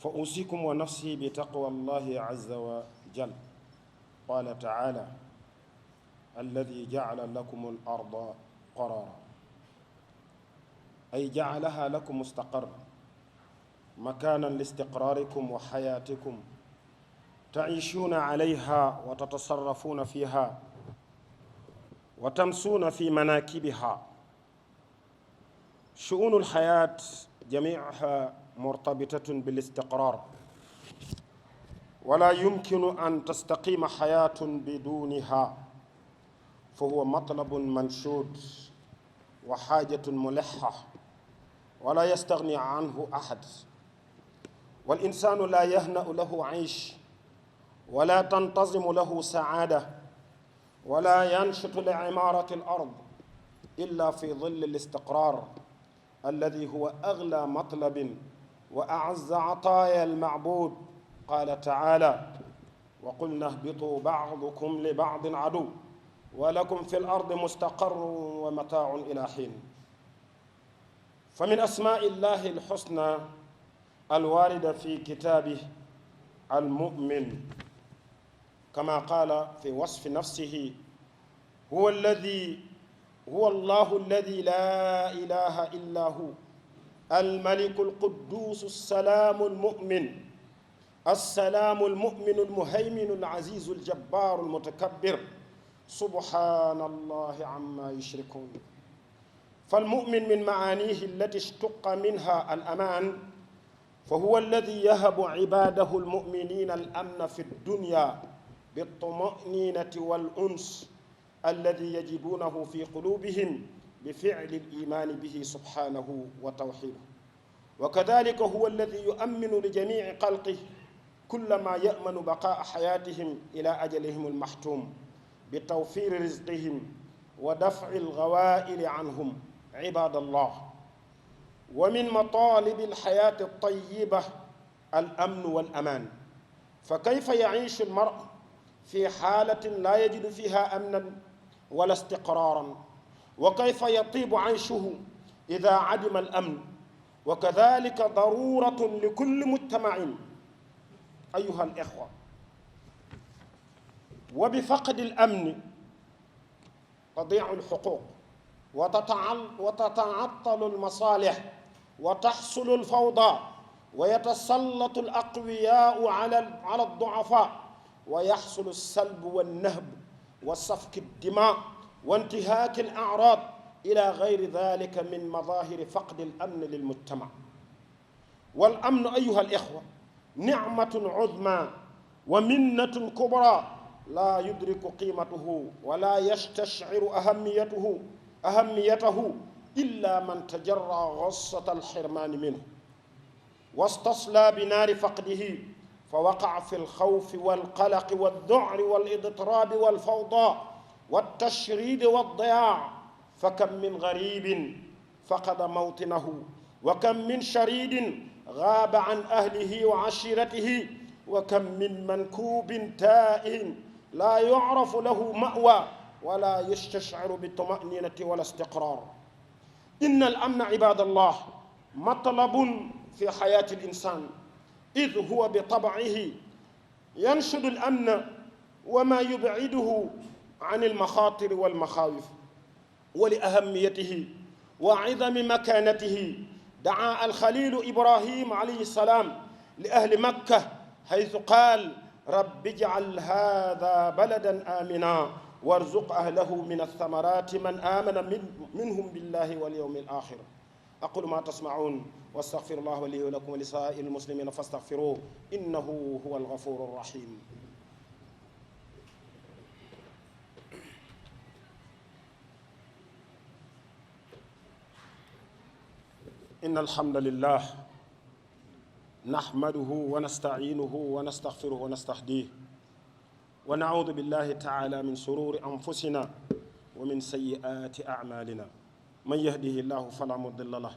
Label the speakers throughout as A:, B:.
A: فأوصيكم ونفسي بتقوى الله عز وجل. قال تعالى: الذي جعل لكم الأرض قرارا، أي جعلها لكم مستقر، مكانا لاستقراركم وحياتكم، تعيشون عليها وتتصرفون فيها وتمسون في مناكبها. شؤون الحياة جميعها مرتبطة بالاستقرار، ولا يمكن أن تستقيم حياة بدونها، فهو مطلب منشود وحاجة ملحة ولا يستغني عنه أحد. والإنسان لا يهنأ له عيش ولا تنتظم له سعادة ولا ينشط لعمارة الأرض إلا في ظل الاستقرار الذي هو أغلى مطلب وأعز عطايا المعبود. قال تعالى: وقلنا اهبطوا بعضكم لبعض عدو ولكم في الأرض مستقر ومتاع إلى حين. فمن أسماء الله الحسنى الواردة في كتابه المؤمن، كما قال في وصف نفسه: هو الله الذي لا إله إلا هو، الملك القدوس السلام المؤمن، السلام المؤمن المهيمن العزيز الجبار المتكبر، سبحان الله عما يشركون. فالمؤمن من معانيه التي اشتق منها الأمان، فهو الذي يهب عباده المؤمنين الأمن في الدنيا بالطمأنينة والأنس الذي يجدونه في قلوبهم بفعل الإيمان به سبحانه وتوحيده. وكذلك هو الذي يؤمن لجميع خلقه كلما يأمن بقاء حياتهم إلى أجلهم المحتوم بتوفير رزقهم ودفع الغوائل عنهم. عباد الله، ومن مطالب الحياة الطيبة الأمن والأمان، فكيف يعيش المرء في حالة لا يجد فيها أمنا ولا استقرارا؟ وكيف يطيب عيشه إذا عدم الأمن؟ وكذلك ضرورة لكل مجتمع أيها الإخوة. وبفقد الأمن تضيع الحقوق وتتعطل المصالح وتحصل الفوضى ويتسلط الأقوياء على الضعفاء ويحصل السلب والنهب وسفك الدماء وانتهاك الأعراض إلى غير ذلك من مظاهر فقد الأمن للمجتمع. والأمن أيها الإخوة نعمة عظمى ومنة كبرى لا يدرك قيمته ولا يستشعر أهميته إلا من تجرى غصة الحرمان منه واستصلى بنار فقده، فوقع في الخوف والقلق والذعر والاضطراب والفوضى والتشريد والضياع. فكم من غريب فقد موطنه، وكم من شريد غاب عن أهله وعشيرته، وكم من منكوب تائه لا يعرف له مأوى ولا يستشعر بالطمأنينة ولا استقرار. إن الأمن عباد الله مطلب في حياة الإنسان، إذ هو بطبعه ينشد الأمن وما يبعده عن المخاطر والمخاوف. ولأهميته وعظم مكانته دعا الخليل إبراهيم عليه السلام لأهل مكة حيث قال: رب اجعل هذا بلدا آمنا وارزق أهله من الثمرات من آمن منهم بالله واليوم الآخر. أقول ما تسمعون واستغفر الله لي ولكم ولسائر المسلمين فاستغفروه إنه هو الغفور الرحيم. إن الحمد لله نحمده ونستعينه ونستغفره ونستهديه ونعوذ بالله تعالى من شرور أنفسنا ومن سيئات أعمالنا، من يهده الله فلا مضل له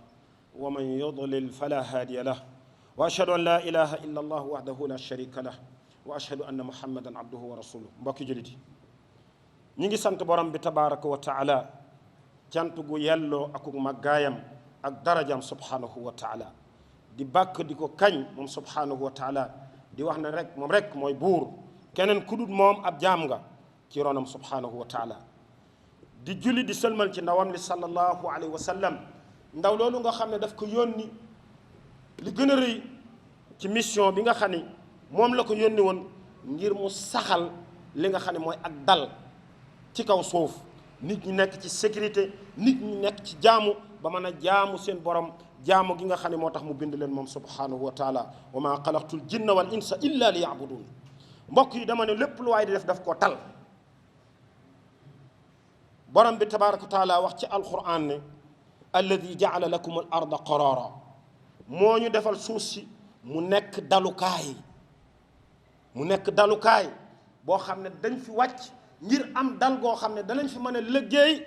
A: ومن يضلل فلا هادي له، وأشهد أن لا إله إلا الله وحده لا شريك له وأشهد أن محمدا عبده ورسوله. mbokki jullit yi ñi ngi sant borom bi tabaraka wa taala cant gu yelloo ak màggaayam ak darajaam subhanahu wa taala, di bàkk di ko kañ moom subhanahu wa taala, di wax ne rek moom rek mooy buur, keneen ku dul moom ab jaam nga ci ronam subhanahu wa taala. di julli di sëlmal ci ndawam li sallallahu alayhi wa sallam, ndaw loolu nga xam ne daf ko yónni li gën a rëy ci mission bi nga xam ne moom la ko yónni woon ngir mu saxal li nga xam ne mooy ak dal ci kaw suuf, nit ñi nekk ci sécurité, nit ñi nekk ci jaamu ba mën a jaamu seen borom jaamu gi nga xam ne moo tax mu bind leen moom subhanahu wa taala. wa maa xalaqtul jinna wal insa illa li yabudun. mbokk yi dama ne lépp lu waay di def daf koo tal. borom bi tabaraka wa taala wax ci alquran ne alladi jaala lakum al arda qarara, moo ñu defal suuf si mu nekk dalukaay, mu nekk dalukaay boo xam ne dañ fi wàcc ngir am dal goo xam ne danañ fi mën a liggéey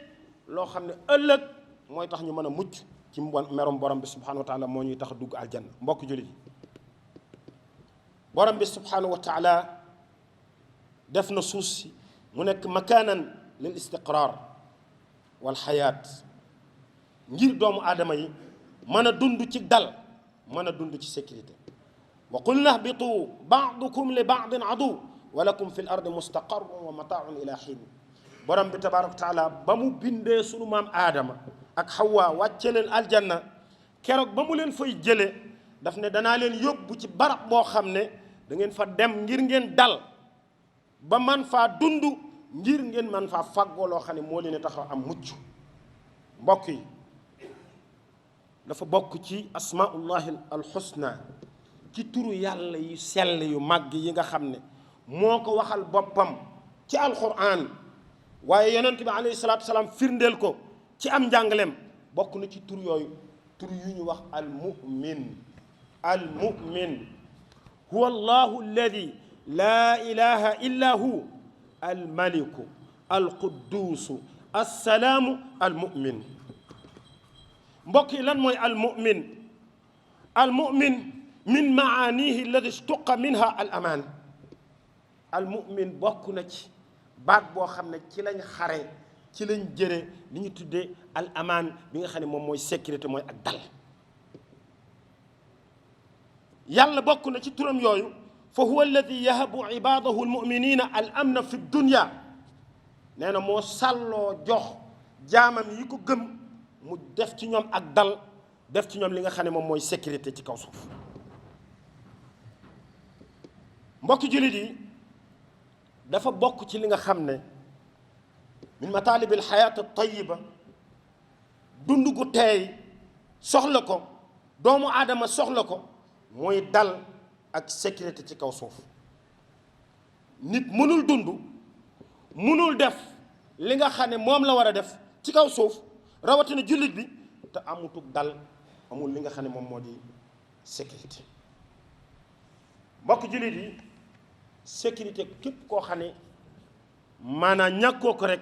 A: loo xam ne ëllëg mooy tax ñu mën a mucc ci merom borom bi subhanahu wa taala, moo ñuy tax a dugg aljanna. mbokk jullit yi, borom bi subhanahu wa taala def na suuf si mu nekk makaanan lil istiqrar wal xayaat, ngir doomu aadama yi mën a dund ci dal, mën a dund ci sécurité. wa qulna ihbitu ba'dukum li ba'din adu wa lakum fi l ardi mustaqarrun wa mataaun ila xiin. borom bi tabaraka wa taala ba mu bindee sunu maam aadama ak Hawa wàcce leen aljanna, keroog ba mu leen fay jële daf ne danaa leen yóbbu ci barab boo xam ne da ngeen fa dem ngir ngeen dal ba man faa dund, ngir ngeen man faa fàggoo loo xam ne moo leen tax a am mucc. mbokk yi, dafa bokk ci asmaullahi alxusna, ci turu yàlla yu sell yu màgg yi nga xam ne moo ko waxal boppam ci alquran, waaye yonent bi alayhi salaatu salaam firndeel ko ci am njàngaleem. bokk na ci tur yooyu tur yu ñu wax almumin. almumin huwa allahu alladi laa ilaha illa hu almaliku alquduusu assalaamu almumin. mbokk yi, lan mooy almumin? almumin min maanihi alladi istuqa minha al amaan. al mu'min bokk na ci baat boo xam ne ci lañ xare ci lañ jëre li ñu tuddee al amaan bi nga xam ne moom mooy sécurité mooy ak dal yàlla bokk na ci turam yooyu fa huwa alladi yahabu ibadahu almuminina al amna fi dunya nee na moo sàlloo jox jaamam yi ko gëm mu def ci ñoom ak dal def ci ñoom li nga xam ne moom mooy sécurité ci kaw suuf mbokki jullit yi dafa bokk ci li nga xam ne min mataalib al xayaat al tayiba dund gu teey soxla ko doomu aadama soxla ko mooy dal ak sécurité ci kaw suuf nit mënul dund mënul def li nga xam ne moom la war a def ci kaw suuf rawatina jullit bi te amutug dal amul li nga xam ne moom moo di sécurité mbokk jullit yi sécurité képp koo xam ne maanaam ñàkkoo ko rek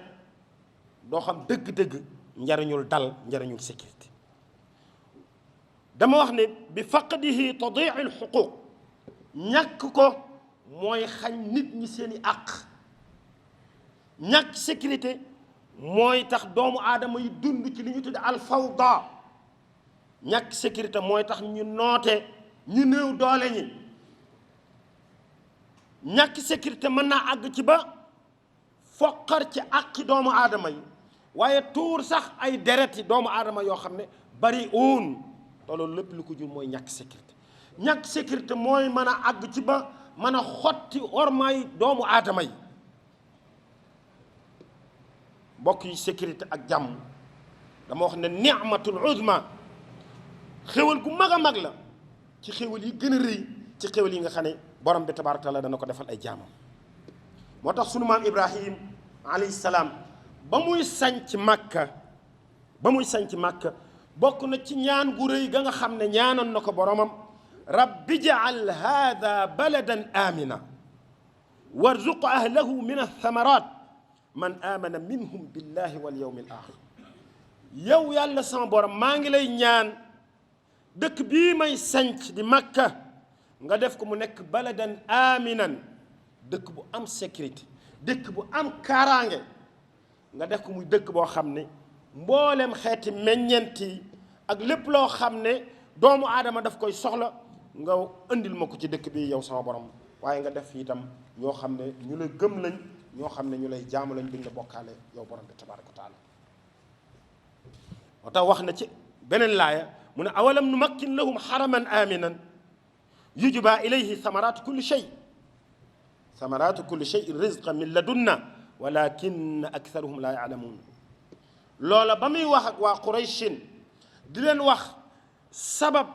A: doo xam dëgg-dëgg njariñul dal njariñul sécurité dama wax ne bi faqdihi tadii al xuquq ñàkk ko mooy xañ nit ñi seeni àq ñàkk sécurité mooy tax doomu aadama yi dund ci li ñu tudde al fawda ñàkk sécurité mooy tax ñu noote ñu néew doole ñi ñàkk sécurité mën naa àgg ci ba foqar ci àqi doomu aadama yi waaye tuur sax ay dereti doomu aadama yoo xam ne bari uun te loolu lépp lu ko jur mooy ñàkk sécurité ñàkk sécurité mooy mën a àgg ci ba mën a xotti ormaay doomu aadama yi mbokk yi sécurité ak jàmm dama wax ne ni'matul uzma xéwal gu mag a mag la ci xéwal yi gën a rëy ci xéwal yi nga xam ne borom bi tabaaraka taala dana ko defal ay jaamam moo tax sunu maam Ibrahim alayhi salaam ba muy sañc Makka bokk na ci ñaan gu rëy ga nga xam ne ñaanoon na ko boromam rabbi jaal hada baladan amina warzuq ahlahu min athamarat man amana minhum billahi wal yawmi al axir yow yàlla sama borom maa ngi lay ñaan dëkk bii may sañc di Makka nga def ko mu nekk baladan aminan dëkk bu am sécurité dëkk bu am kaaraange nga def ko muy dëkk boo xam ne mboolem xeeti meññeent yi ak lépp loo xam ne doomu aadama daf koy soxla nga indil ma ko ci dëkk bi yow sama borom waaye nga def itam ñoo xam ne ñu lay gëm lañ ñoo xam ne ñu lay jaamu lañ duñ la bokkaale yow borom bi tabaaraka wa taala moo tax wax na ci beneen laaya mu ne awalam numakkin lahum xaraman aminan yujba ilayhi samaratu kulli shay rizqan min ladunna walakin aktharuhum la yaalamuun loola ba muy wax ak waa Qurayshin di leen wax sabab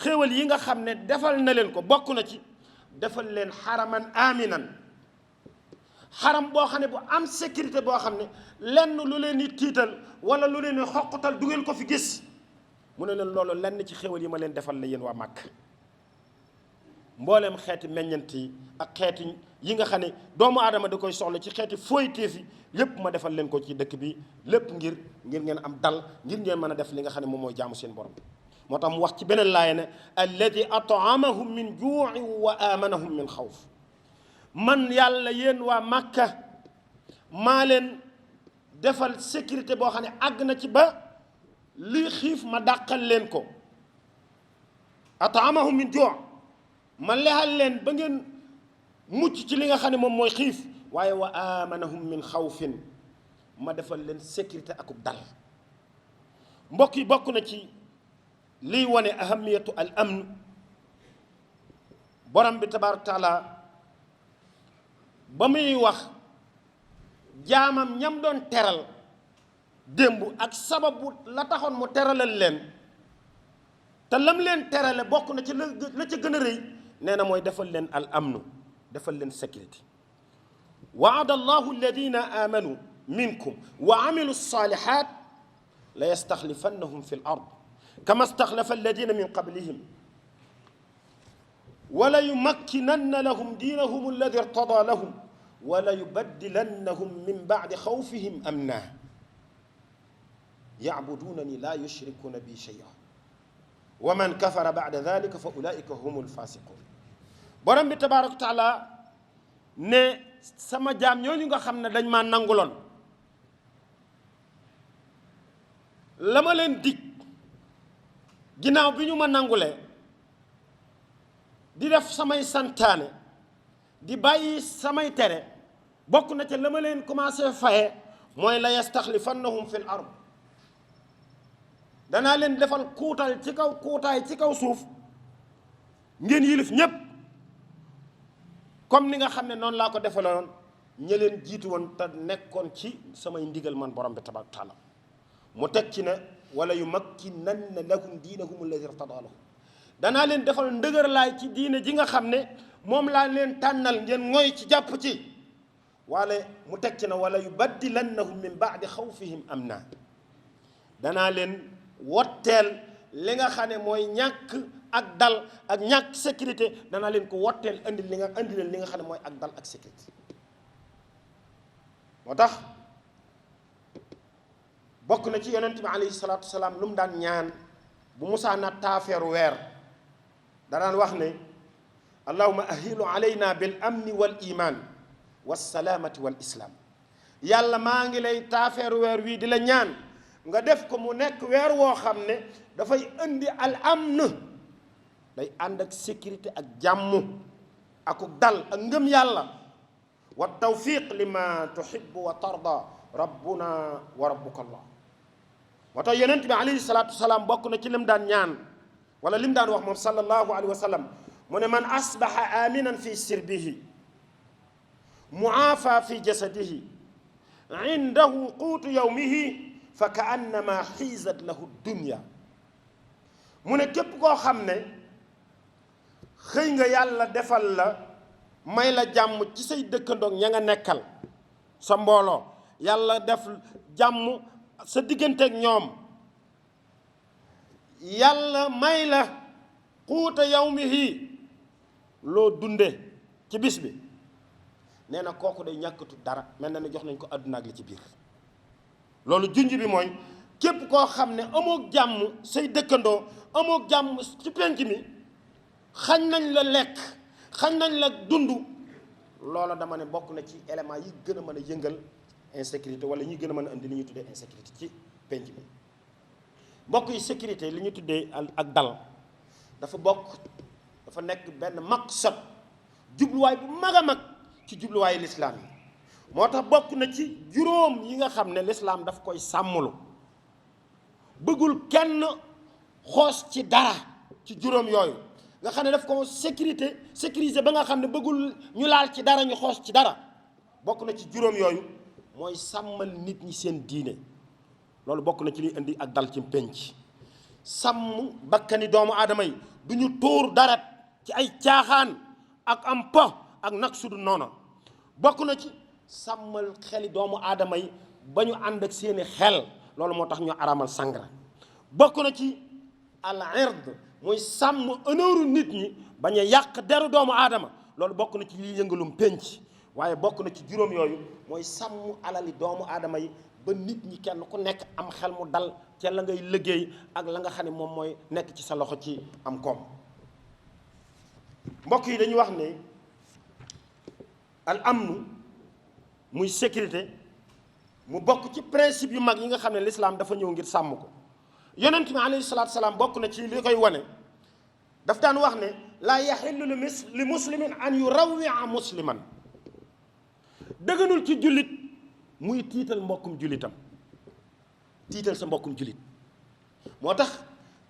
A: xéewal yi nga xam ne defal na leen ko bokk na ci defal leen xaraman aminan xaram boo xam ne bu am sécurité boo xam ne lenn lu leen di tiital wala lu leen di xoqatal du ngeen ko fi gis mu ne leen loolu lenn ci xéewal yi ma leen defal la yéen waa Màkk mbooleem xeeti meññant yi ak xeeti yi nga xam ne doomu aadama da koy soxla ci xeeti fooyteef yi lépp ma defal leen ko ci dëkk bi lépp ngir ngeen am dal ngir ngeen mën a def li nga xam ne moom mooy jaamu seen borom moo tax mu wax ci beneen laaya ne alladi at'amahum min juu'in wa amanahum min xawf man yàlla yéen waa Màkka maa leen defal sécurité boo xam ne àgg na ci ba lii xiif ma dàqal leen ko at'amahum min juu' ma lexal leen ba ngeen mucc ci li nga xam ne moom mooy xiif waaye wa amanahum min xawfin ma defal leen sécurité akub dal mbokk yi bokk na ci liy wane ahamiyatu al amn borom bi tabaaraka taala ba muy wax jaamam ñam doon teral démb ak sababu la taxoon mu teralal leen te lam leen terale bokk na ci la ca gën a rëy nee na mooy defal leen al amnu defal leen sécurité waada allahu alladina amanu minkum wa amilu salihat la yastaxlifannahum fi l ard kama staxlafa alladina min qablihim wala yumakkinanna lahum diinahum alladi irtada lahum wala yubaddilannahum min bacdi xawfihim amna yacbudunani la yushrikuna bi shay'a wa man kafara bacda dalika fa ulaika hum alfasiqun borom bi tabaraka wa taala ne sama jaam ñooñu nga xam ne dañ maa nanguloon la ma leen dig ginnaaw bi ñu ma nangulee di def samay santaane di bàyyi samay tere bokk na ca la ma leen commencé faye mooy la yastaxlifannahum fil ard danaa leen defal kuutal ci kaw kuutaay ci kaw suuf ngeen yilif ñépp comme ni nga xam ne noonu laa ko defaloon ña leen jiitu woon te nekkoon ci samay ndigal man borom bi tabaaraka taala mu teg ci ne wala yumakkinanna lahum diinahum alladi irtadaa lahum danaa leen defal ndëgër laay ci diine ji nga xam ne moom laa leen tànnal ngeen ngoy ci jàpp ci wala mu teg ci ne wala yubaddilannahum min baadi xawfihim amna danaa leen wotteel li nga xam ne mooy ñàkk ak dal ak ñàkk sécurité danaa leen ko wotteel andi leen li nga xam ne mooy ak dal ak sécurité moo tax bokk na ci yonent bi alayhi salaatu wasalaam lu mu daan ñaan bu musaa na taafeeru weer danaan wax ne allahuma ahilu alayna bil amni wal iman wassalaamati wal islaam yàlla maa ngi lay taafeeru weer wii di la ñaan nga def ko mu nekk weer woo xam ne dafay indi al amn day ànd ak sécurité ak jàmm akuk dal ak ngëm yàlla wa tawfiq lima tuhibbu wa tarda rabbuna wa rabbuka allah moo tax yonent bi alayhi salaatu wasalaam bokk na ci lim daan ñaan wala lim daan wax moom sallallahu alayhi wa sallam mu ne man asbaha aminan fi sirbihi muafa fi jasadihi indahu quutu yawmihi fa ka annama xiizat lahu dunya mu ne képp koo xam ne xëy nga yàlla defal la may la jàmm ci say dëkkandoog ña nga nekkal sa mbooloo yàlla def jàmm sa digganteeg ñoom yàlla may la quuta yawmihi loo dunde ci bis bi nee na kooku day ñàkkatu dara mel na ne jox nañ ko àdduna ak li ci biir loolu junj bi mooy képp koo xam ne amook jàmm say dëkkandoo amook jàmm ci penk mi xañ nañ la lekk xañ nañ la dund loola dama ne bokk na ci élément yi gën a mën a yëngal insécurité wala ñi gën a mën a indi li ñuy tuddee insécurité ci penc mi mbokk yi sécurité li ñuy tuddee ak dal dafa nekk benn maqsad jubluwaay bu mag a mag ci jubluwaayu lislaam yi moo tax bokk na ci juróom yi nga xam ne lislaam daf koy sàmmlu bëggul kenn xoos ci dara ci juróom yooyu nga xam ne daf ko sécuriser ba nga xam ne bëggul ñu laal ci dara ñu xoos ci dara bokk na ci juróom yooyu mooy sàmmal nit ñi seen diine loolu bokk na ci liy indi ak dal ci penc sàmm bakkani doomu aadama yi du ñu tuur dara ci ay caaxaan ak am po ak nag sudu noona bokk na ci sàmmal xeli doomu aadama yi ba ñu ànd ak seeni xel loolu moo tax ñu aramal sangara bokk na ci al ird muy sàmm honneur nit ñi bañ a yàq deru doomu aadama loolu bokk na ci liy yëngalum penc waaye bokk na ci juróom yooyu mooy sàmm alali doomu aadama yi ba nit ñi kenn ku nekk am xel mu dal ca la ngay liggéey ak la nga xam ne moom mooy nekk ci sa loxo ci am koom mbokk yi dañuy wax ne al amnu muy sécurité mu bokk ci principe yu mag yi nga xam ne l'islam dafa ñëw ngir sàmm ko yonent bi alayhi salaatu salaam bokk na ci li koy wane daf daan wax ne laa yaxillu li muslimin an yurawwi'a musliman dëgganul ci jullit muy tiital mbokkum jullitam tiital sa mbokkum jullit moo tax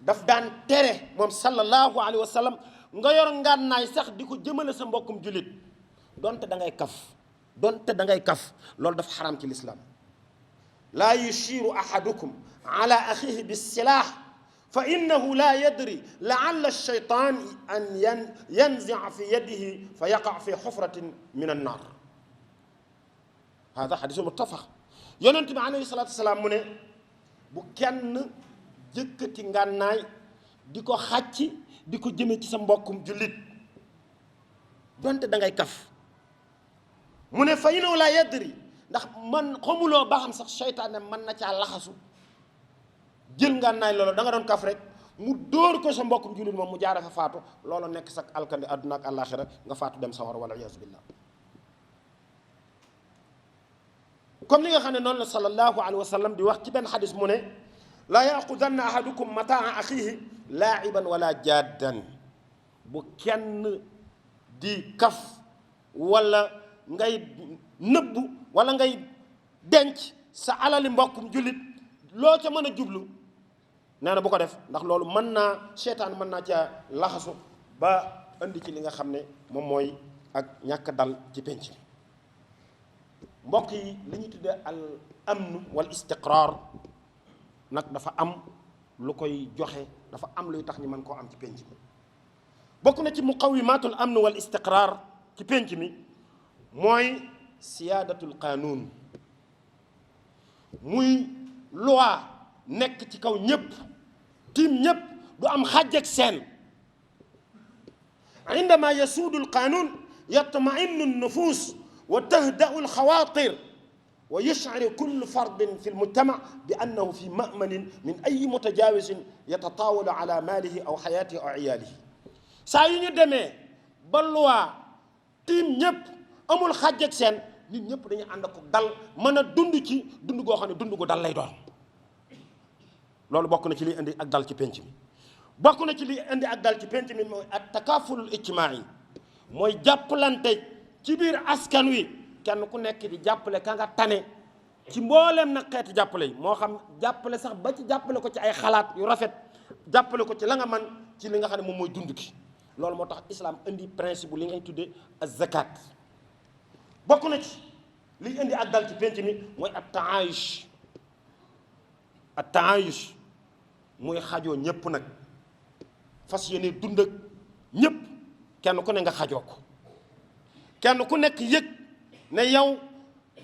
A: daf daan tere moom sallallahu alayhi wa sallam nga yor ngànnaay sax di ko jëmale sa mbokkum jullit donte da ngay kaf loolu dafa xaram ci lislaam laa yushiru ahadukum ala axihi bissilah fa innahu la yadri laalla alcheytan an yanzia fi yadihi fa yaqa fi xufratin min annar hada xadisu muttafaq yonent bi alayhi salatu wasalaam mu ne bu kenn jëkkati ngànnaay di ko xàcc di ko jëme ci sa mbokkum jullit donte da ngay kaf mu ne fa innahu la yadri ndax man xamuloo ba xam sax seytaane mën na caa laxasu jël ngànnaay loolu da nga doon kaf rek mu dóor ko sa mbokkum jullit moom mu jaare fa faatu loolu nekk sax alkandi àdduna ak àllaaxira nga faatu dem sawar wala iyaazu billah comme li nga xam ne noonu la sallallahu alayhi wa sallam di wax ci benn xadis mu ne laa yaqudanna ahadukum mataa axihi laa'iban wala jaddan bu kenn di kaf wala ngay nëbbu wala ngay denc sa alali mbokkum jullit loo ca mën a jublu nee na bu ko def ndax loolu mën naa seytaan mën naa ca laxasu ba indi ci li nga xam ne moom mooy ak ñàkk dal ci penc mbokk yi li ñuy tuddee al amn wal istiqraar nag dafa am lu koy joxe dafa am luy tax ñu mën koo am ci penc mi bokk na ci muqawimatul amn wal istiqraar ci penc mi mooy siyaadatul qaanuun muy loi nekk ci kaw ñëpp tiim ñëpp du am xàjj ak seen indama yasuudu alqaanuun yatma'innu an-nufuus wa tahda'u al-xawaatir wa yash'uru kullu fardin fi al-mujtama' bi annahu fi ma'manin min ayyi mutajaawizin yatataawalu ala maalihi aw xayaatihi aw iyaalihi saa yu ñu demee ba loi tiim ñëpp amul xàjj ak seen nit ñëpp dañuy ànd ak dal mën a dund ci dund goo xam ne dund gu dal lay doon loolu bokk na ci liy indi ak dal ci penc mi bokk na ci liy indi ak dal ci penc mi mooy at takaafulul ijtimaai mooy jàppalante ci biir askan wi kenn ku nekk di jàppale ka nga tane ci mbooleem nag xeeti jàppale yi moo xam jàppale sax ba ci jàppale ko ci ay xalaat yu rafet jàppale ko ci la nga man ci li nga xam ne moom mooy dund ki loolu moo tax islam indi principe bu li ngay tuddee az-zakat bokk na ci liy indi ak dal ci penc mi mooy at taayush muy xajoo ñëpp nag fas yéene dund ak ñëpp kenn ku ne nga xajoo ko kenn ku nekk yëg ne yow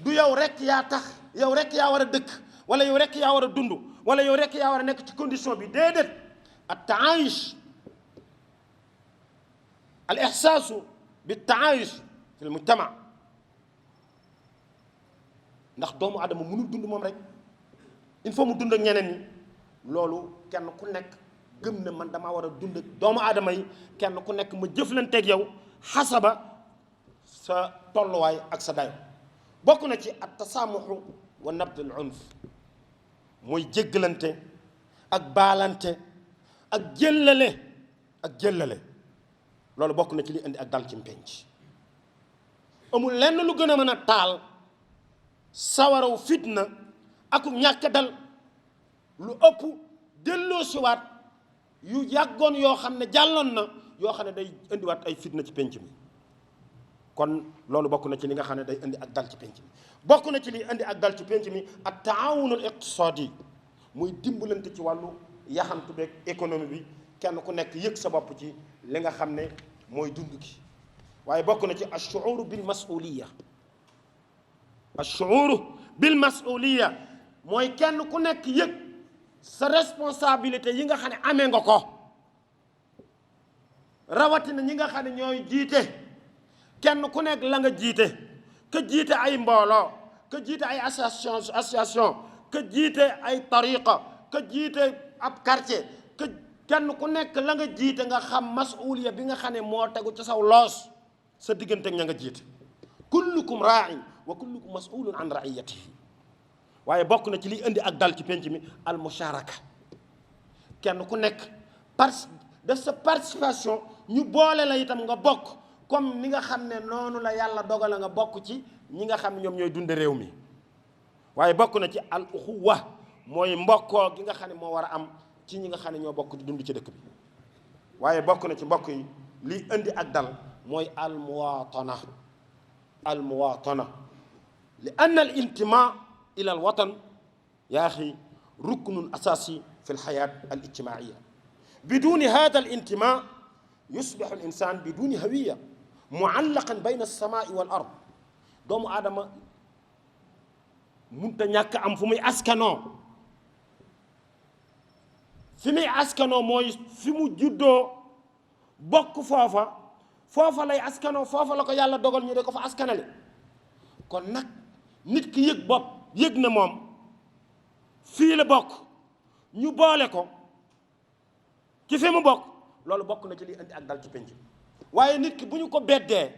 A: du yow rek yaa tax yow rek yaa war a dëkk wala yow rek yaa war a dund wala yow rek yaa war a nekk ci condition bi déedéet at taayush al ihsaasu bi taayush fi l mujtama ndax doomu adama mënul dund moom rek il faut mu dund ak ñeneen ñi loolu kenn ku nekk gëm ne man damaa war a dund ak doomu aadama yi kenn ku nekk ma jëflanteeg yow xasaba sa tolluwaay ak sa dayo bokk na ci at tasaamuxu wa nabdul unf mooy jéggalante ak baalante ak jëllale loolu bokk na ci li indi ak dal ci mpenc amul lenn lu gën a mën a taal sawaraw fitna ak ñàkk dal lu ëpp delloo siwaat yu yàggoon yoo xam ne jàlloon na yoo xam ne day indiwaat ay fitna ci penc mi kon loolu bokk na ci li nga xam ne day indi ak dal ci penc mi bokk na ci li indi ak dal ci penc mi ak taawunul iqtisaadi muy dimbalante ci wàllu yaxantu beeg économie bi kenn ku nekk yëg sa bopp ci li nga xam ne mooy dund gi waaye bokk na ci ashuuru bil masuliya ashuuru bil masuliya mooy kenn ku nekk yëg sa responsabilité yi nga xam ne amee nga ko rawatina ñi nga xam ne ñooy jiite kenn ku nekk la nga jiite ka jiite ay mbooloo ka jiite ay association ka jiite ay tariqa ka jiite ab quartier ka kenn ku nekk la nga jiite nga xam masuliya bi nga xam ne moo tegu ci saw loos sa diggante ña nga jiite kullukum raa'in wa kullukum mas'ulun an ra'iyatihi waaye bokk na ci liy indi ak dal ci penc mi al musharaka kenn ku nekk def sa participation ñu boole la itam nga bokk comme ni nga xam ne noonu la yàlla dogala nga bokk ci ñi nga xam ne ñoom ñooy dunde réew mi waaye bokk na ci al uxuwa mooy mbokkoo gi nga xam ne moo war a am ci ñi nga xam ne ñoo bokk di dund ci dëkk bi waaye bokk na ci mbokk yi liy indi ak dal mooy al muwaatana li anna al intima ila al watan yaa axi ruknun asasi fi al xayaat al ijtimaaiya biduni hada al intima yusbixu al insan biduni hawiya muallaqan bayna alsamaai wal ard doomu aadama munta ñàkk am fu muy askanoo fi muy askanoo mooy fi mu juddoo bokk foofa lay askanoo foofa la ko yàlla dogal ñu de ko fa askanale kon nag nit ki yëg bopp yëg na moom fii la bokk ñu boole ko ci fi mu bokk loolu bokk na ci liy indi ak dal ci penc waaye nit ki bu ñu ko beddee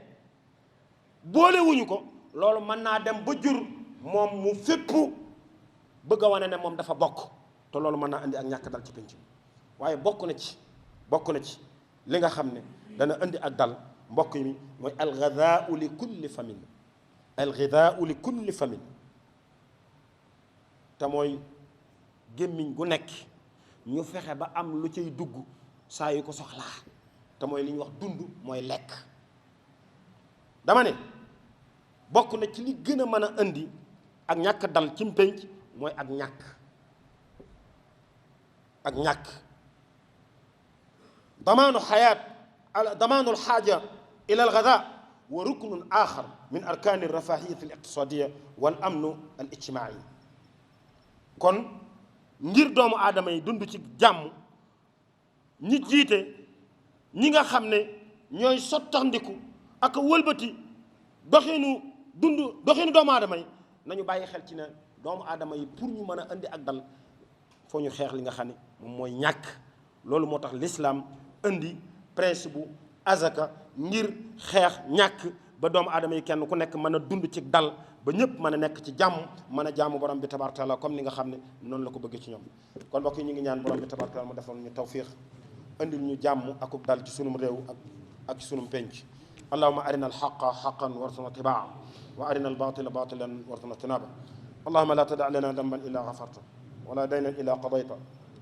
A: boolewuñu ko loolu mën naa dem ba jur moom mu fépp bëgg a wane ne moom dafa bokk te loolu mën naa indi ak ñàkk dal ci pénc waaye bokk na ci li nga xam ne dana indi ak dal mbokk yi mooy alghidaau li kulli famille alghidaau li kulli famille te mooy gémmiñ gu nekk ñu fexe ba am lu cay dugg saa yu ko soxlaa te mooy li ñuy wax dund mooy lekk dama ne bokk na ci li gën a mën a indi ak ñàkk dal ci pénc mooy ak ñàkk damaanu alxaaja ila alghadaa wa ruknun axar min arkaani alrafahiyati aliqtisadiya wal amnu alijtimaai kon ngir doomu aadama yi dund ci jàmm ñi jiite ñi nga xam ne ñooy sottaxndiku ak wëlbati doxinu doomu aadama yi nañu bàyyi xel ci ne doomu aadama yi pour ñu mën a indi ak dal foo ñu xeex li nga xam ne moom mooy ñàkk loolu moo tax l'islam indi principe bu azaka ngir xeex ñàkk ba doomu aadama yi kenn ku nekk mën a dund ci dal ba ñëpp mën a nekk ci jàmm mën a jaamu borom bi tabaaraka taala comme ni nga xam ne noonu la ko bëgg ci ñoom kon mbokk yi ñu ngi ñaan borom bi tabaaraka taala mu defal ñu tawfiq indil ñu jàmm akub dal ci sunum réew ak ci sunum penc allahumma arina alxaqa xaqan warzuqna tibaa wa arina albatila batilan warzuqna tinaba allahumma la tada lana damban illa gafarta wala daynan illa qadayta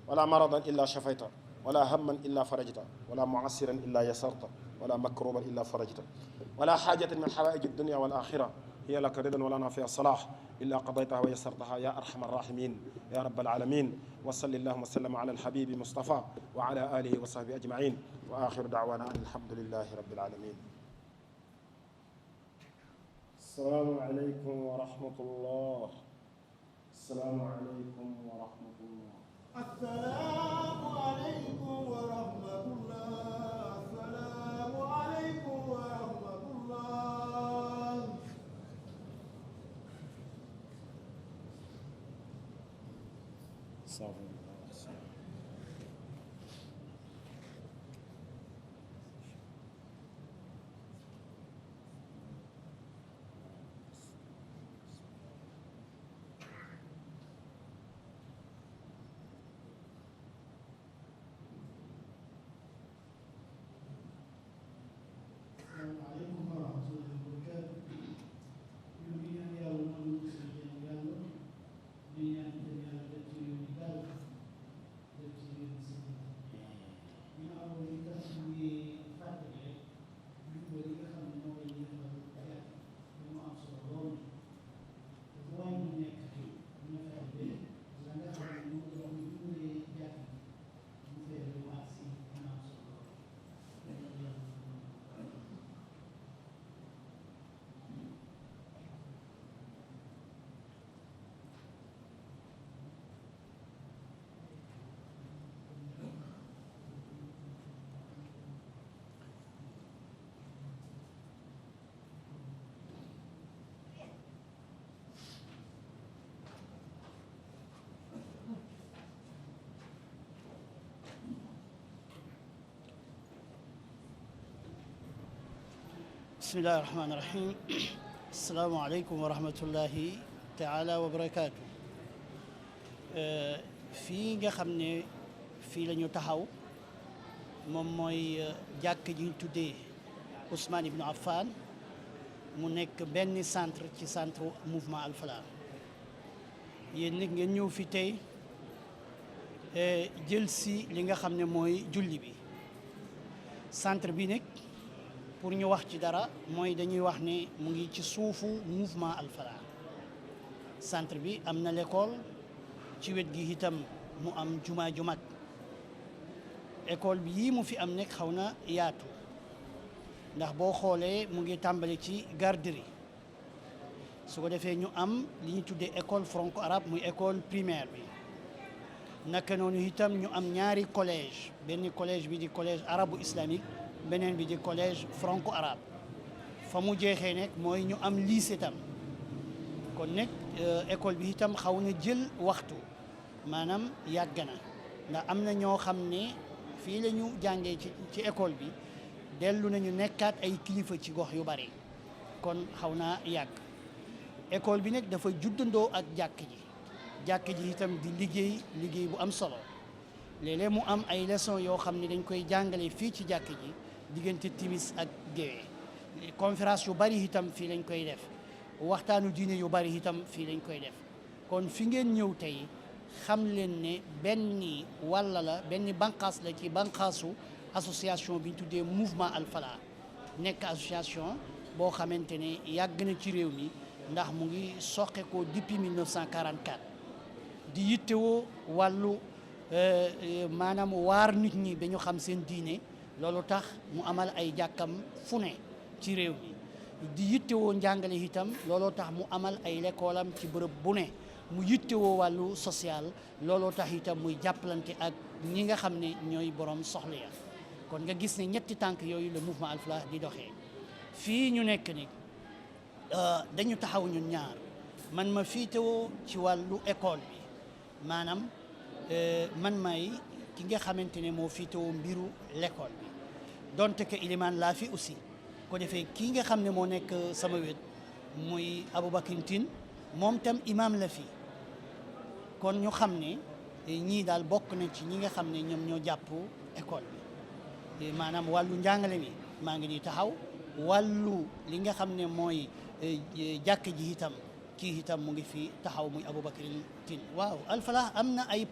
A: wala maradan illa shafayta wala hamman illa farajta wala muassiran illa yasarta wala makruban illa farajta wala xaajatin min xawaaiji dunia wal axira hiya laka ridan wa lana fiha salah illa qadaytaha wa yassartaha ya arhamar rahimin ya rabbal alamin wa salli allahumma sallam ala alhabibi mustafa wa ala alihi wa sahbihi ajmain wa axiru daawana an alhamdulillahi rabbil alamin. Assalaamu aleykum wa rahmatullah. Assalaamu aleykum wa rahmatullah.
B: Assalaamu aleykum wa rahmatullah. Assalaamu aleykum wa rahmatullah. Bismillahi rahmaani rahim. Assalaamu aleykum wa rahmatullahi taala wa barakaatu. Fii nga xam ne fii la ñu taxaw moom mooy jàkk ji ñu tuddee Ousmane Ibn Affan mu nekk benn centre ci centre mouvement Al Falah. Yéen nag ngeen ñëw fi tey jël si li nga xam ne mooy julli bi. Centre bi nag pour ñu wax ci dara mooy dañuy wax ne mu ngi ci suufu mouvement Al Falah. Centre bi am na l'école ci wet gi itam mu am jumaa ju mag. École bi yii mu fi am nekk xaw na yaatu ndax boo xoolee mu ngi tàmbali ci garderie su ko defee ñu am li ñu tuddee école franco arabe muy école primaire bi. naka noonu itam ñu am ñaari collège benn collège bi di collège arabo islamique beneen bi di collège franco arabe fa mu jeexee nekk mooy ñu am lycée tam kon nekk école bi itam xaw na jël waxtu maanaam yàgg na ndax am na ñoo xam ne fii la ñu jàngee ci école bi dellu nañu nekkaat ay kilifa ci gox yu bari kon xaw naa yàgg école bi nag dafa juddandoo ak jàkk ji itam di liggéey bu am solo léeg-léeg mu am ay leçons yoo xam ne dañ koy jàngale fii ci jàkk ji diggante timis ak géwee conférence yu bari itam fii lañ koy def waxtaanu diine yu bari itam fii lañ koy def kon fi ngeen ñëw tey xam leen ne benn banqaas la ci banqaasu association bi ñu tuddee mouvement Al Falah nekk association boo xamante ne yàgg na ci réew mi ndax mu ngi soqe ko depuis 1944 di yittewoo wàllu maanaam waar nit ñi ba ñu xam seen diine loolu tax mu amal ay jàkkam fu ne ci réew mi di yittewoo njàngale itam looloo tax mu amal ay lekkoolam ci bërëb bu ne mu yittewoo wàllu social looloo tax itam muy jàppalante ak ñi nga xam ne ñooy borom soxla ya kon nga gis ne ñetti tànk yooyu le mouvement Al Falah di doxee fii ñu nekk ni dañu taxaw ñun ñaar man ma fiitewoo ci wàllu école bi maanaam man may ki nga xamante ne moo fiitewoo mbiru l'école bi donte que ilimaan laa fi aussi ko defee kii nga xam ne moo nekk sama wet muy Aboubacry Tine moom tam imam la fi kon ñu xam ne ñii daal bokk na ci ñi nga xam ne ñoom ñoo jàpp école bi maanaam wàllu njàngale mi maa ngi nii taxaw wàllu li nga xam ne mooy jàkk ji itam kii itam mu ngi fi taxaw muy Aboubacry Tine waaw Al Falah am na ay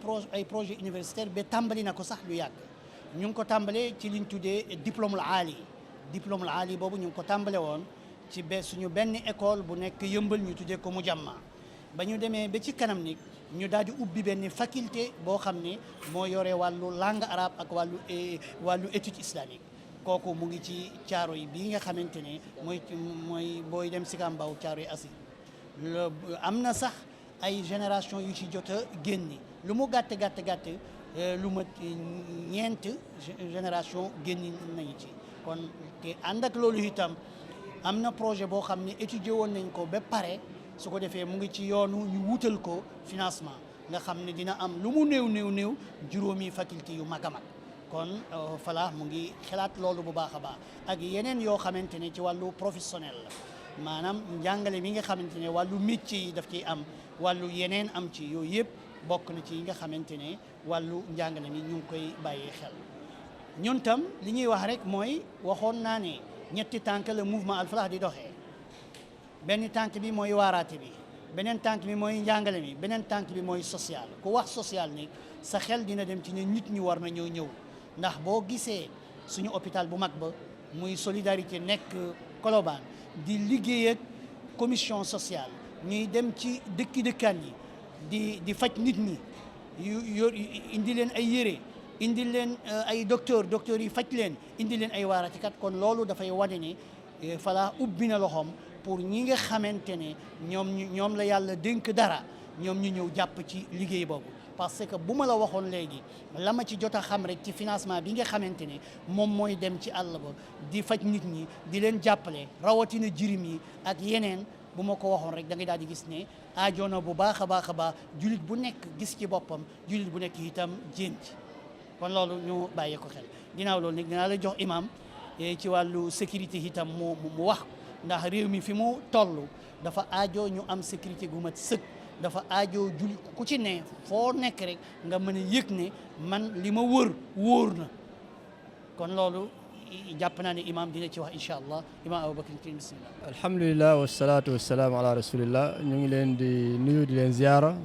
B: projet universitaire ba tàmbali na ko sax lu yàgg ñu ngi ko tàmbalee ci liñ tuddee diplôme al aali boobu ñu ngi ko tàmbale woon ci suñu benn école bu nekk Yëmbal ñu tuddee ko Mujamma ba ñu demee ba ci kanam ni ñu daal di ubbi benn faculté boo xam ne moo yore wàllu langue arabe ak wàllu étude islamique kooku mu ngi ci Caaroy bii nga xamante ne mooy booy dem Sicap Mbao Caaroy Assi am na sax ay génération yu ci jot a génni lu mu gàtt lu mat ñeent génération génni nañu ci kon te ànd ak loolu itam am na projet boo xam ne étudier woon nañ ko ba pare su ko defee mu ngi ci yoonu ñu wutal ko financement nga xam ne dina am lu mu néew juróomi faculté yu mag a mag kon Falah mu ngi xalaat loolu bu baax a baax ak yeneen yoo xamante ne ci wàllu professionnel la maanaam njàngale mi nga xamante ne wàllu métier yi daf ciy am wàllu yeneen am ci yooyu yëpp bokk na ci yi nga xamante ne wàllu njàngale mi ñu ngi koy bàyyee xel ñun tam li ñuy wax rek mooy waxoon naa ne ñetti tànk la mouvement Al Falah di doxee benn tànk bi mooy waaraate bi beneen tànk bi mooy njàngale mi beneen tànk bi mooy social ku wax social ni sa xel dina dem ci ne nit ñi war na ñëw ndax boo gisee suñu hôpital bu mag ba muy solidarité nekk Colobane di liggéey ak commission sociale ñuy dem ci dëkkaan yi di faj nit ñi indi leen ay yére indi leen ay docteur yi faj leen indi leen ay waaratikat kon loolu dafay wane ne Falah ubbi na loxoom pour ñi nga xamante ne ñoom la yàlla dénk dara ñoom ñu ñëw jàpp ci liggéey boobu parce que bu ma la waxoon léegi la ma ci jot a xam rek ci financement bi nga xamante ne moom mooy dem ci àll ba di faj nit ñi di leen jàppale rawatina jirim yi ak yeneen bu ma ko waxoon rek da ngay daal di gis ne aajoona bu baax a baax julit bu nekk gis ci boppam julit bu nekk itam jéem ci kon loolu ñu bàyyee ko xel ginnaaw loolu nag dinaa la jox imam ci wàllu sécurité itam mu wax ndax réew mi fi mu toll dafa aajo ñu am sécurité gu mat sëkk dafa aajo julit ku ci ne foo nekk rek nga mën a yëg ne man li ma wóor na kon loolu jàpp naa ne imam dina ci wax incha allah imam Aboubacry Tine bismillah
C: alhamdulilah wasalaatu wasalaamu ala rasulillah ñu ngi leen di nuyu di leen ziyaara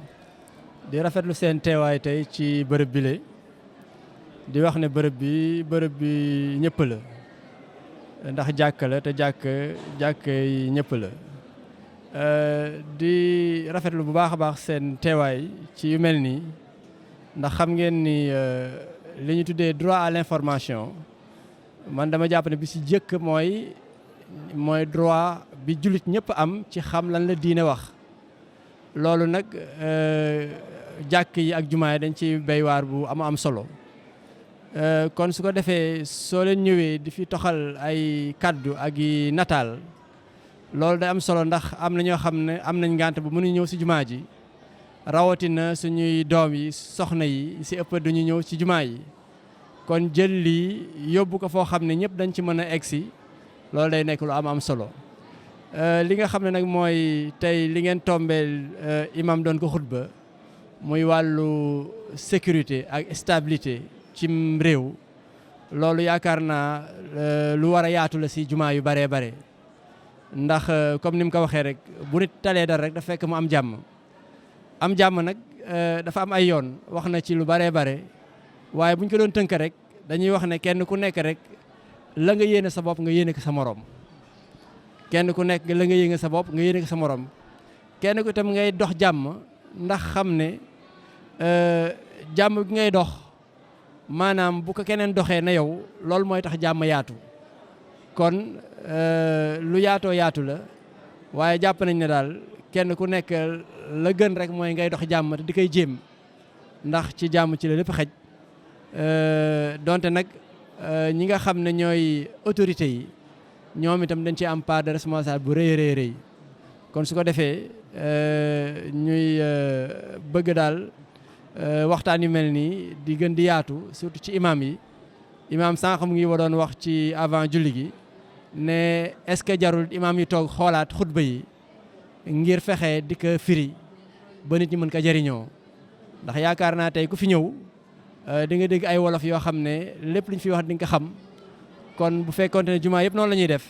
C: di rafetlu seen teewaay tey ci bërëb bile di wax ne bërëb bi ñëpp la ndax jàkk la te jàkk yi ñëpp la di rafetlu bu baax a baax seen teewaay ci yu mel nii ndax xam ngeen ni li ñu tuddee droit à l'information man dama jàpp ne bi si jëkk mooy droit bi jullit ñëpp am ci xam lan la diine wax loolu nag jàkk yi ak jumaa yi dañ ci béy waar bu am solo kon su ko defee soo leen ñëwee di fi toxal ay kaddu ak i nataal loolu day am solo ndax am na ñoo xam ne am nañ ngànt bu mënuñ ñëw si jumaa ji rawatina suñuy doom yi soxna yi si ëpp duñu ñëw si jumaa yi kon jël lii yóbbu ko foo xam ne ñëpp dañ ci mën a egsi loolu day nekk lu am solo li nga xam ne nag mooy tey li ngeen tombeel imam doon ko xutba muy wàllu sécurité ak stabilité cim réew loolu yaakaar naa lu war a yaatu la si jumaa yu baree bare ndax comme ni mu ko waxee rek bu nit talee dara rek dafa fekk mu am jàmm nag dafa am ay yoon wax na ci lu baree bare waaye bu ñu ko doon tënk rek dañuy wax ne kenn ku nekk rek la nga yéene sa bopp nga yéene ko sa morom kenn ku nekk la nga yéene sa bopp nga yéene ko sa morom kenn ku itam ngay dox jàmm ndax xam ne jàmm gi ngay dox maanaam bu ko keneen doxee na yow loolu mooy tax jàmm yaatu kon lu yaatoo yaatu la waaye jàpp nañ ne daal kenn ku nekk la gën rek mooy ngay dox jàmm te di koy jéem ndax ci jàmm ci la lépp xej donte nag ñi nga xam ne ñooy autorités yi ñoom itam dañ ci am part de responsable bu rëy rëy rëy kon su ko defee ñuy bëgg daal waxtaan yu mel nii di gën di yaatu surtout ci imam yi imam sànq mu ngi wa doon wax ci avant julli gi ne est-ce que jarul imam yi toog xoolaat xutba yi ngir fexe di ko firi ba nit ñi mën ko jëriñoo ndax yaakaar naa tey ku fi ñëw di nga dégg ay wolof yoo xam ne lépp lu ñu fi wax di nga ko xam kon bu fekkonte ne jumaa yëpp noonu la ñuy def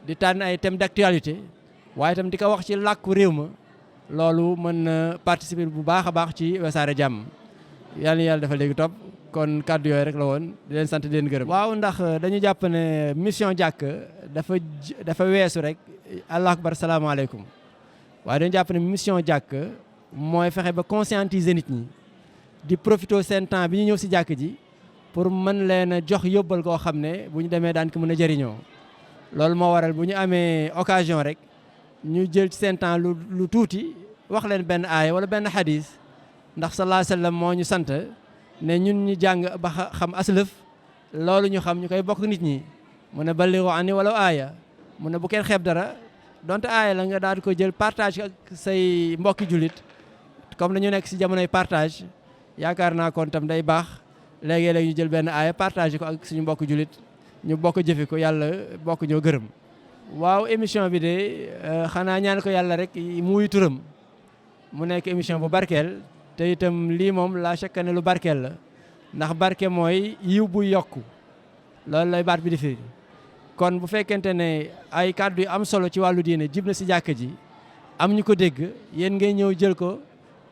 C: di tànn ay thèmes d'actualité waaye itam di ko wax ci làkku réew ma loolu mën na participer bu baax a baax ci Wassare Jàmm yàlla na yàlla dafa léegi topp kon kàddu yooyu rek la woon di leen sant di leen gërëm. waaw ndax dañu jàpp ne mission jàkk dafa weesu rek allahu akbar salaamaaleykum waaye dañu jàpp ne mission jàkk mooy fexe ba conscientiser nit ñi di profiter seen temps bi ñu ñëw si jàkk ji pour mën leen a jox yóbbal koo xam ne bu ñu demee daan ko mën a jëriñoo loolu moo waral bu ñu amee occasion rek ñu jël ci seen temps lu tuuti wax leen benn aaya wala benn xadis ndax sallallahu alayhi wa sallam moo ñu sant ne ñun ñu jàng ba xam aslëf loolu ñu xam ñu koy bokk nit ñi mu ne ballighu anni wala aaya mu ne bu kenn xeeb dara donte aaya la nga daal di ko jël partage ak say mbokki jullit comme dañu nekk si jamonoy partage yaakaar naa kon tam day baax léegi-léegi ñu jël benn aaya partage ko ak suñu mbokki jullit ñu bokk jëfe ko yàlla bokk ñoo gërëm. waaw émission bi de xanaa ñaan ko yàlla rek muy turam mu nekk émission bu barkeel te itam lii moom la chaque année lu barkeel la ndax barke mooy yiw bu yokku loolu lay baat bi di firi kon bu fekkente ne ay kàddu yu am solo ci wàllu diine jib na si jàkka ji am ñu ko dégg yéen ngay ñëw jël ko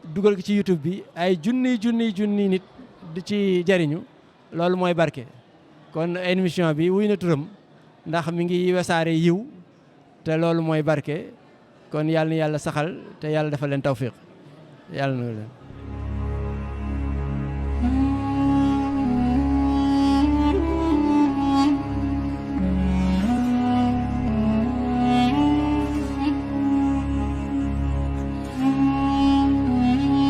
C: dugal ko ci YouTube bi ay junni nit di ci jariñu loolu mooy barke kon émission bi wuy na turam ndax mi ngi wesaare yiw te loolu mooy barke kon yàlla na yàlla saxal te yàlla dafa leen tawfiq yàlla na leen